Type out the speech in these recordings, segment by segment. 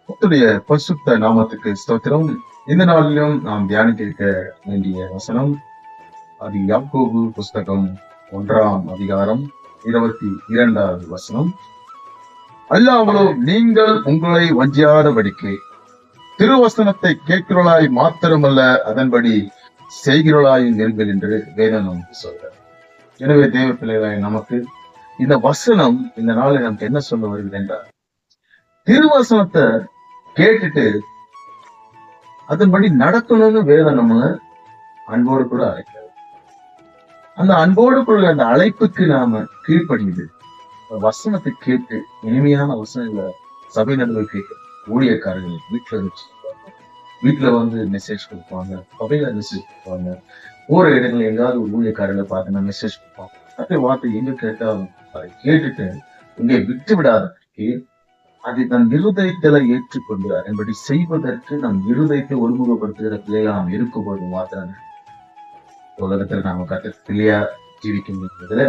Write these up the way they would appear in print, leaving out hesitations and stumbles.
கர்த்தருடைய பரிசுத்த நாமத்துக்கு ஸ்தோத்திரம். இந்த நாளிலும் நாம் தியானிக்க இருக்க வேண்டிய வசனம் அது யாக்கோபு புஸ்தகம் 1 22 வசனம். அல்லாமலோ நீங்கள் உங்களை வஞ்சியாதபடிக்கு திருவசனத்தை கேட்கிறவளாய் மாத்திரமல்ல அதன்படி செய்கிறவளாயும் இருங்கள் என்று வேதம் நமக்கு சொல்றார். எனவே தேவ பிள்ளைகளாய் நமக்கு இந்த வசனம் இந்த நாளில் நமக்கு என்ன சொல்ல வருகிறது என்றால், திருவசனத்தை கேட்டுட்டு அதன்படி நடக்கணும்னு வேதம் நம்ம அன்போடு கூட அழைக்கிறது. அந்த அன்போடு கூட அந்த அழைப்புக்கு நாம கீழ்ப்படியுது வசனத்தை கேட்டு இனிமையான வசனங்களை சபை நடுவில் கேட்க ஊழியக்காரர்கள் வீட்டுல வந்து மெசேஜ் கொடுப்பாங்க, சபையில மெசேஜ் கொடுப்பாங்க, போற இடத்துல எங்காவது ஒரு ஊழியக்காரர்களை பார்த்து மெசேஜ் கொடுப்பாங்க. அதே வார்த்தை எங்க கேட்டாலும் அதை கேட்டுட்டு இங்கே விட்டு விடாதற்கு அதை தன் இருதயத்தில ஏற்றுக்கொண்டு அதன்படி செய்வதற்கு நம் இருதயத்தை ஒருமுகப்படுத்துகிற பிள்ளையா நாம் இருக்கும்போது மாத்திரம் உலகத்துல நாம பிள்ளையா ஜீவிக்கும் என்பதுல.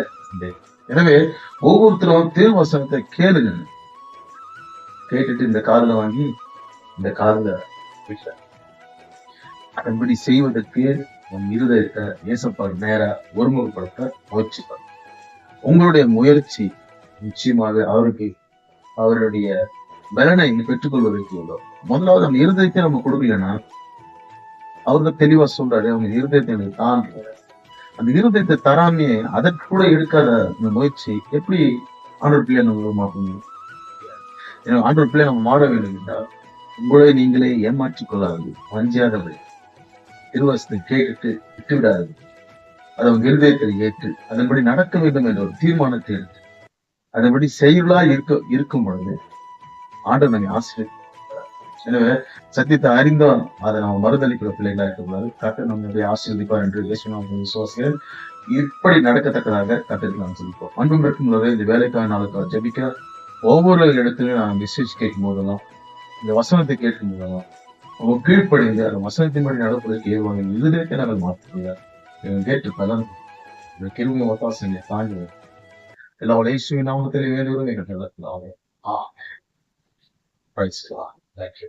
எனவே ஒவ்வொருத்தரும் திருவசனத்தை கேளுங்க, கேட்டுட்டு இந்த காதுல வாங்கி இந்த காதுல விட்ட அதன்படி செய்வதற்கு நம் இருதயத்தை ஏசப்பாடு நேரா ஒருமுகப்படுத்த முயற்சிப்பார். உங்களுடைய முயற்சி நிச்சயமாக அவருடைய பலனை பெற்றுக்கொள்வதற்கு உள்ளோம். முதலாவது நம்ம இருதயத்தை நம்ம கொடுக்கலன்னா அவருக்கு தெளிவா சொல்றாரு, அவங்க இருதயத்தை எனக்கு தான். அந்த இருதயத்தை தராமே அதற்கு கூட எடுக்காத இந்த முயற்சி எப்படி ஆண்டவர் பிள்ளைய நம்ம மாற்றணும்? ஏன்னா ஆண்டவர் பிள்ளைய நம்ம மாற வேண்டும் என்றால் உங்களை நீங்களே ஏமாற்றிக் கொள்ளாது, வஞ்சியாதபடி திருவசத்தை கேட்டுட்டு விட்டு விடாது, அதை அவங்க இருதயத்தில் ஏற்று அதன்படி நடக்க வேண்டும் என்ற ஒரு தீர்மானத்தை எடுத்து அதன்படி செயலா இருக்கும் பொழுது ஆண்டவர் நம்மை ஆசிரியர். எனவே சத்தியத்தை அறிந்தோம் அதை நம்ம மறுதளிக்கிற பிள்ளைகளா இருக்கக்கூடாது. கர்த்தர் நம்மளுடைய ஆசீர்வதிப்பார் என்று இயேசுவின் விசுவாசிகள் இப்படி நடக்கத்தக்கதாக கர்த்தருக்கு நாம் சொல்லிப்போம். அன்பும் இருக்கும் போது இந்த வேலைக்கான நாளுக்காக ஜெபிக்க ஒவ்வொரு இடத்துலையும் நான் மெசேஜ் கேட்கும் போதெல்லாம் இந்த வசனத்தை கேட்கும் போதெல்லாம் அவங்க கீழ்ப்படிந்து அந்த வசனத்தின்படி நடப்பதற்கு ஏவாங்க இருதயத்தை நாங்கள் மாற்றுகிறார் கேட்டு பலன் இந்த கிருமி ஒத்தாசனை தாண்டி எல்லா இயேசுவின் நாமத்திலே வேண்டுகிறோம் எங்கள் நல்ல பிதாவே. ஆமென். Praise God. Thank you.